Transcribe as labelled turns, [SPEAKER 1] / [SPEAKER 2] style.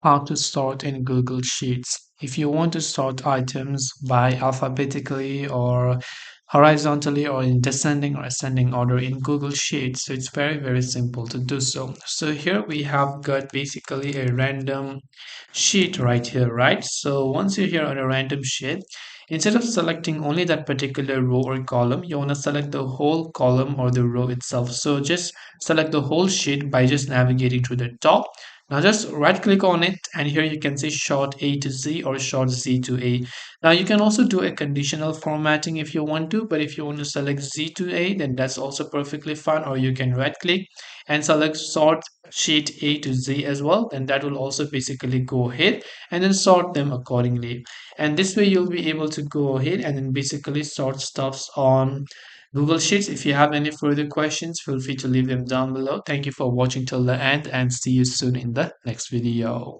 [SPEAKER 1] How to sort in Google Sheets. If you want to sort items by alphabetically or horizontally or in descending or ascending order in Google Sheets, so it's very simple to do so. So here we have got basically a random sheet right here, right? So once you're here on a random sheet, instead of selecting only that particular row or column, you want to select the whole column or the row itself. So just select the whole sheet by just navigating to the top. Now just right click on it and here you can say short A to Z or short Z to A. Now you can also do a conditional formatting if you want to, but if you want to select Z to A, then that's also perfectly fine. Or you can right click and select sort sheet A to Z as well. Then that will also basically go ahead and then sort them accordingly. And this way you'll be able to go ahead and then basically sort stuffs on Google Sheets. If you have any further questions, feel free to leave them down below. Thank you for watching till the end and see you soon in the next video.